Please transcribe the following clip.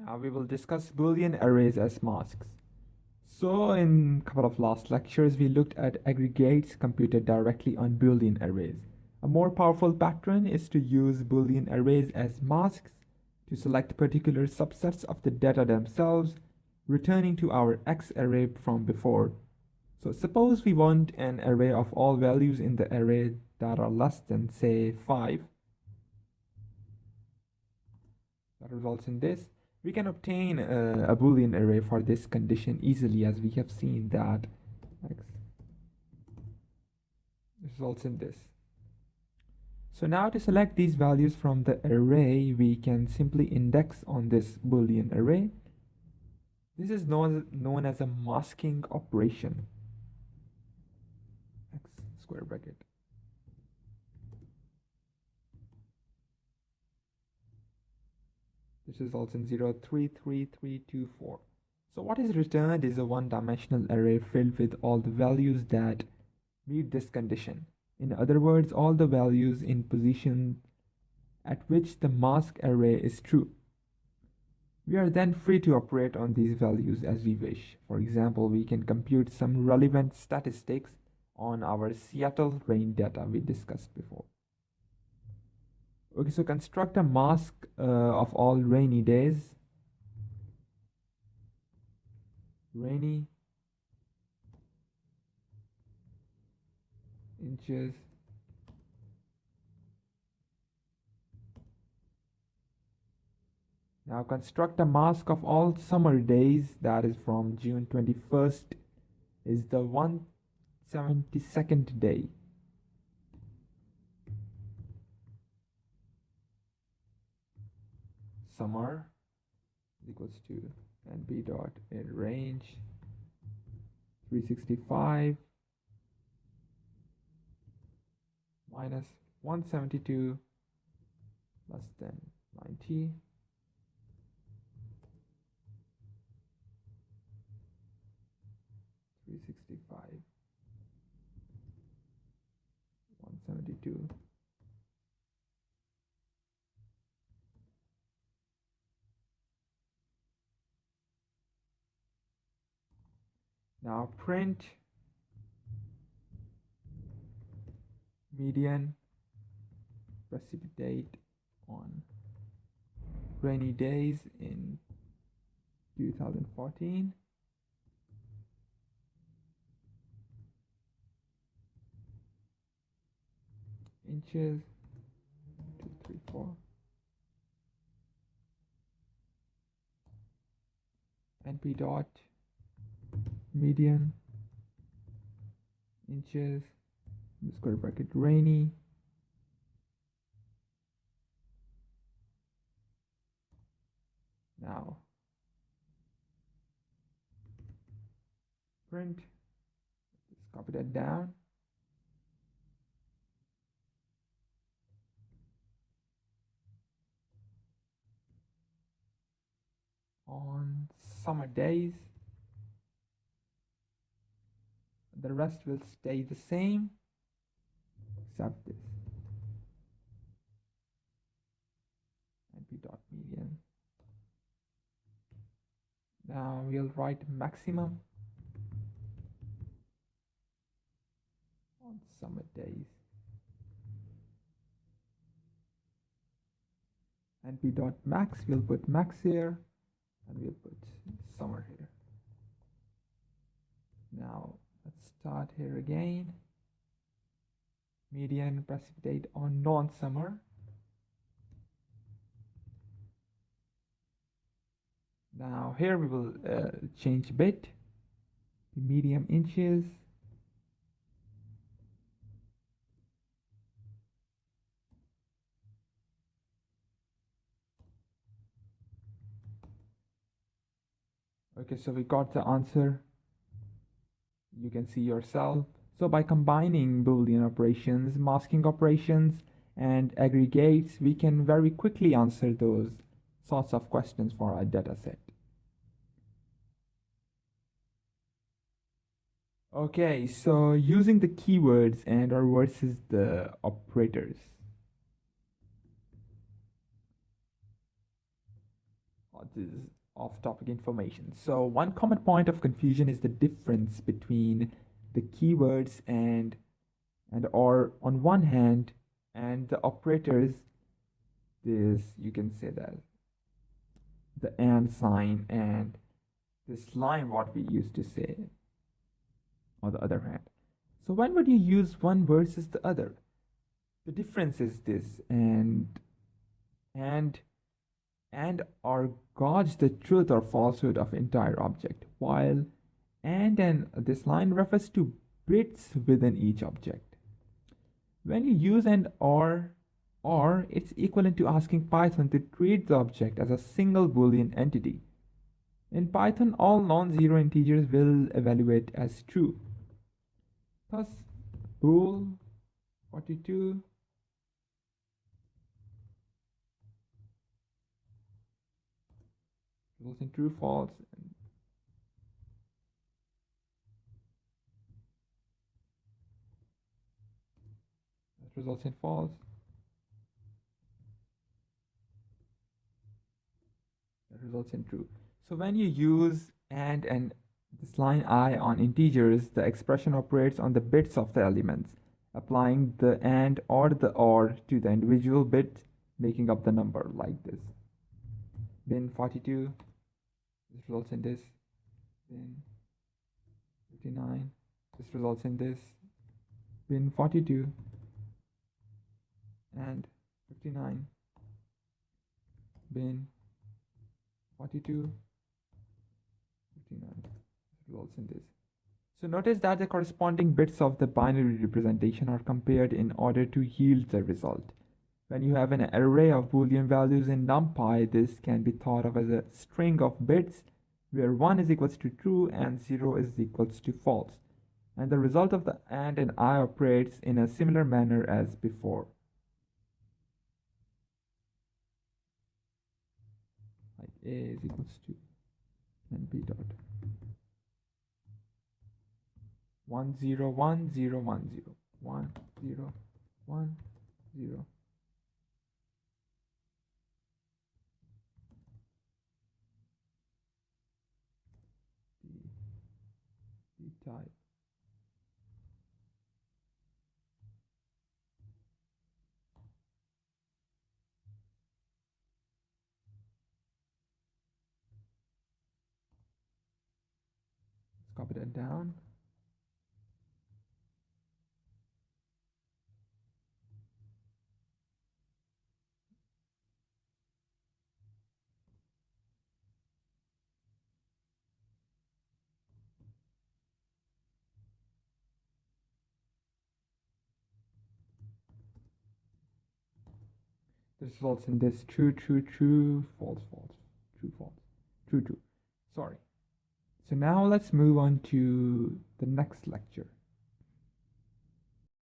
Now we will discuss Boolean arrays as masks. So in a couple of last lectures, we looked at aggregates computed directly on Boolean arrays. A more powerful pattern is to use Boolean arrays as masks to select particular subsets of the data themselves, returning to our X array from before. So suppose we want an array of all values in the array that are less than, say, 5. That results in this. We can obtain a Boolean array for this condition easily, as we have seen that X results in this. So now to select these values from the array, we can simply index on this Boolean array. This is known as a masking operation. X square bracket. This results in 0, 3, 3, 3, 2, 4. So what is returned is a one-dimensional array filled with all the values that meet this condition. In other words, all the values in position at which the mask array is true. We are then free to operate on these values as we wish. For example, we can compute some relevant statistics on our Seattle rain data we discussed before. Okay, so construct a mask of all rainy days. Rainy inches now construct a mask of all summer days, that is from June 21st is the 172nd day. Summer equals to np dot in range 365 minus 172 less than 90. $365 $172. Now print median precipitate on rainy days in 2014. Inches 234. np dot median inches square bracket rainy now print. Let's copy that down. On summer days, the rest will stay the same except this np dot median. Now we'll write maximum on summer days. np dot max, we'll put max here and we'll put summer here. Now let's start here again. Median precipitate on non-summer. Now here we will change bit to medium inches. Okay, so we got the answer. You can see yourself. So by combining Boolean operations, masking operations, and aggregates, we can very quickly answer those sorts of questions for our data set. Okay, so using the keywords and or versus the operators. This is off-topic information. So one common point of confusion is the difference between the keywords and or on one hand and the operators. This you can say that the and sign and this line what we used to say on the other hand. So when would you use one versus the other? The difference is this and and or gauge the truth or falsehood of entire object, while and this line refers to bits within each object. When you use and or it's equivalent to asking Python to treat the object as a single Boolean entity. In Python, all non-zero integers will evaluate as true. Thus, bool 42 results in true, false, and that results in false. That results in true. So when you use and this line I on integers, the expression operates on the bits of the elements, applying the and or the or to the individual bit, making up the number like this. Bin 42, this results in this. Bin 59, this results in this. Bin 42 and 59. Bin 42, 59 results in this. So notice that the corresponding bits of the binary representation are compared in order to yield the result. When you have an array of Boolean values in Numpy, this can be thought of as a string of bits where 1 is equals to true and 0 is equals to false. And the result of the and I operates in a similar manner as before. Like A is equals to and B dot 1 0 1 0 1 0 1 0 1 0. D type. Let's copy that down. This results in this true, true, true, false, false, true, false, true, true. Sorry. So now let's move on to the next lecture.